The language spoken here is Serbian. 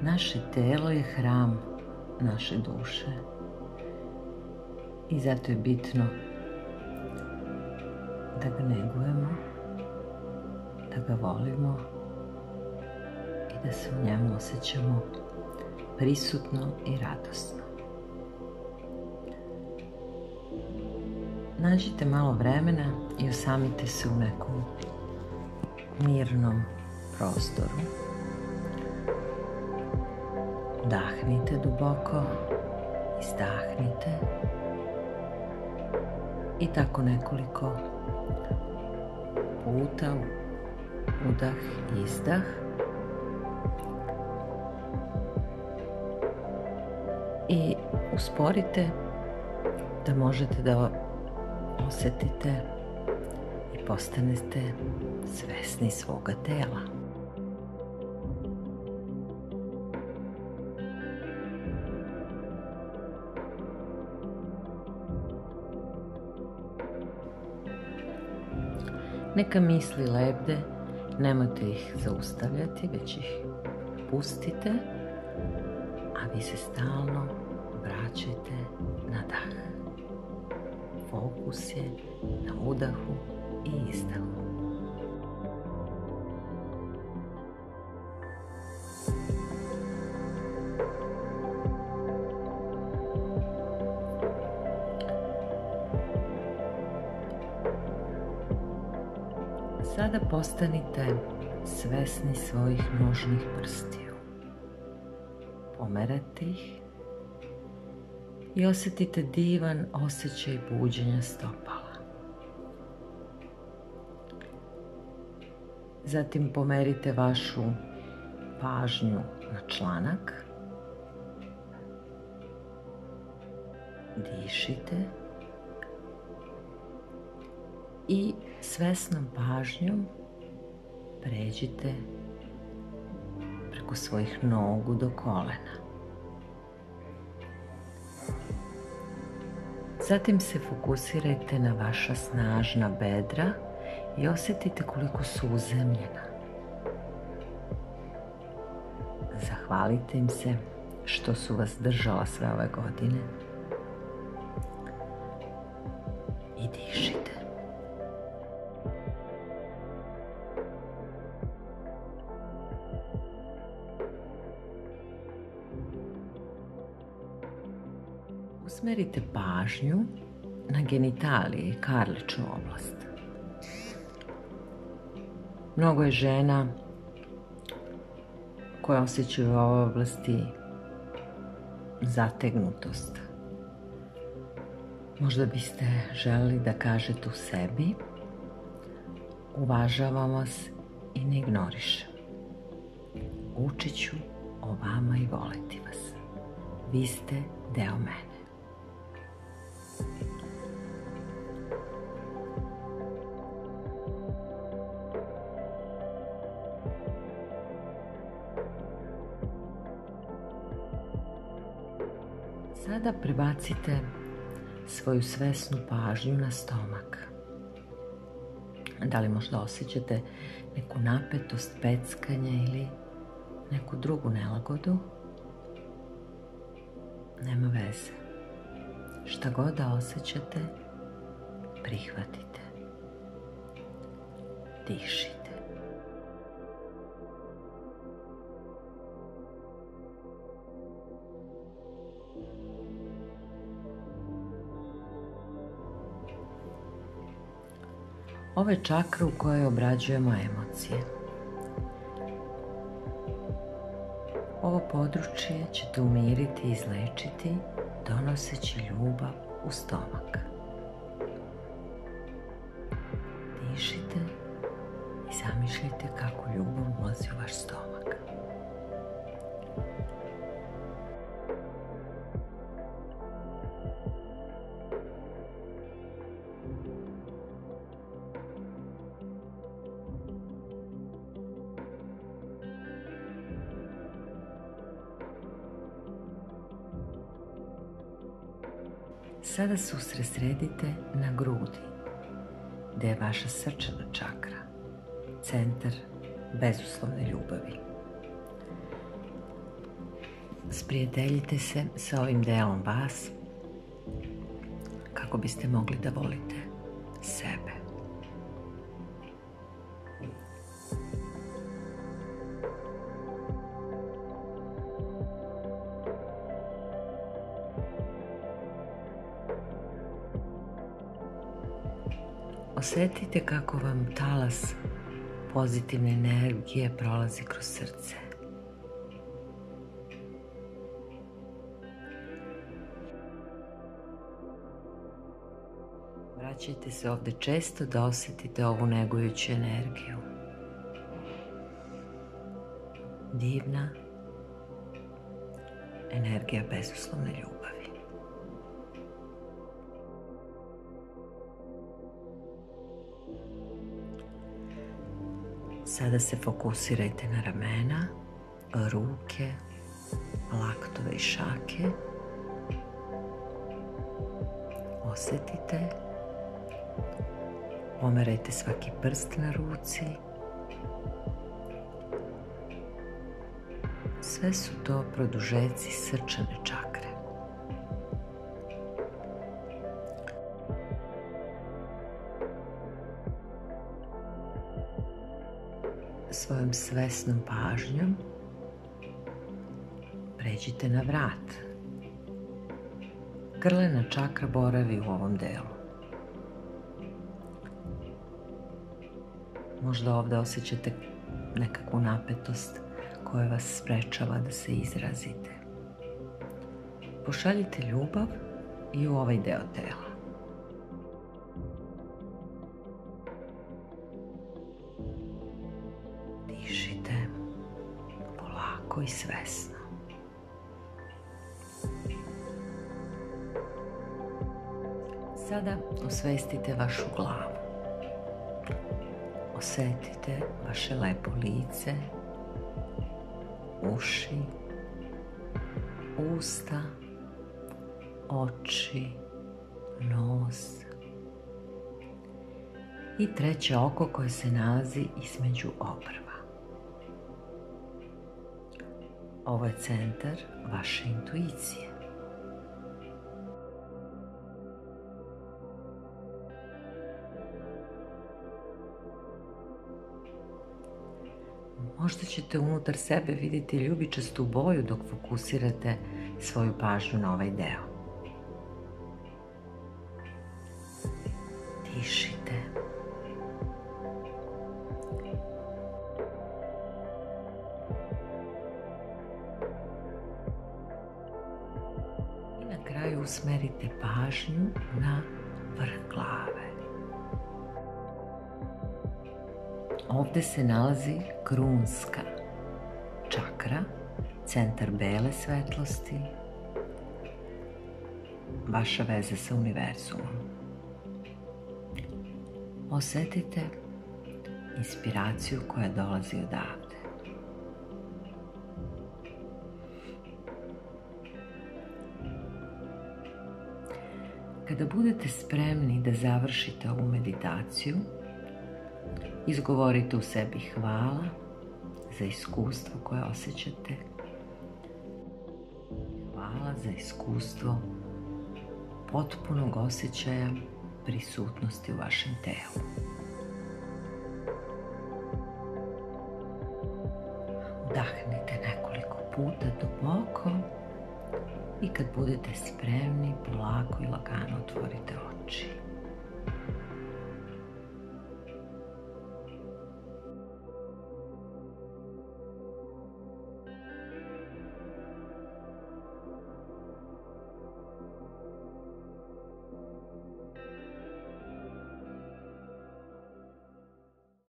Naše telo je hram naše duše i zato je bitno da ga negujemo, da ga volimo i da se u njemu osjećamo prisutno i radosno. Nađite malo vremena i osamite se u nekom mirnom prostoru. Udahnite duboko, izdahnite i tako nekoliko puta udah i izdah. I usporite da možete da osjetite i postanete svesni svoga tela. Neka misli lebde, nemojte ih zaustavljati, već ih pustite, a vi se stalno vraćajte na dah. Fokus je na udahu i izdahu. Sada postanite svesni svojih nožnih prstiju. Pomerate ih i osjetite divan osjećaj buđenja stopala. Zatim pomerite vašu pažnju na članak. Dišite i svesnom pažnjom pređite preko svojih nogu do kolena. Zatim se fokusirajte na vaša snažna bedra i osjetite koliko su uzemljena. Zahvalite im se što su vas držala sve ove godine i dišite. Usmerite pažnju na genitalije i karličnu oblast. Mnogo je žena koje osjećaju u ovoj oblasti zategnutost. Možda biste želeli da kažete u sebi: uvažavam vas i ne ignorišem. Učit ću o vama i voleti vas. Vi ste deo mene. Sada prebacite svoju svesnu pažnju na stomak. Da li možda osjećate neku napetost, peckanje ili neku drugu nelagodu? Nema veze. Šta god da osjećate, prihvatite. Dišite. Ovo je čakra u kojoj obrađujemo emocije. Ovo područje ćete umiriti i izlečiti donoseći ljubav u stomak. Dišite i zamišljajte kako ljubav ulazi u vaš stomak. Sada se usredsredite na grudi, gde je vaša srčana čakra, centar bezuslovne ljubavi. sprijateljite se sa ovim delom vas kako biste mogli da volite sebe. Osjetite kako vam talas pozitivne energije prolazi kroz srce. Vraćajte se ovdje često da osjetite ovu negujuću energiju. Divna energija bezuslovne ljubavi. Sada se fokusirajte na ramena, ruke, laktove i šake. Osjetite. Pomerajte svaki prst na ruci. Sve su to produžeci srčane čakre. Svojom svesnom pažnjom pređite na vrat. Grlena čakra boravi u ovom delu. Možda ovdje osjećate nekakvu napetost koja vas sprečava da se izrazite. Pošaljite ljubav i u ovaj deo tela. Dišite polako i svesno. Sada osvestite vašu glavu. Osjetite vaše lepo lice, uši, usta, oči, nos i treće oko koje se nalazi između obrva. Ovo je centar vaše intuicije. Možda ćete unutar sebe vidjeti ljubičastu boju dok fokusirate svoju pažnju na ovaj deo. Dišite. I na kraju usmerite pažnju na vrh glave. Ovdje se nalazi krunska čakra, centar bele svetlosti, vaša veza sa univerzumom. Osjetite inspiraciju koja dolazi odavde. Kada budete spremni da završite ovu meditaciju, izgovorite u sebi hvala za iskustvo koje osjećate. Hvala za iskustvo potpunog osjećaja prisutnosti u vašem telu. Udahnite nekoliko puta duboko i kad budete spremni, polako i lagano otvorite oči.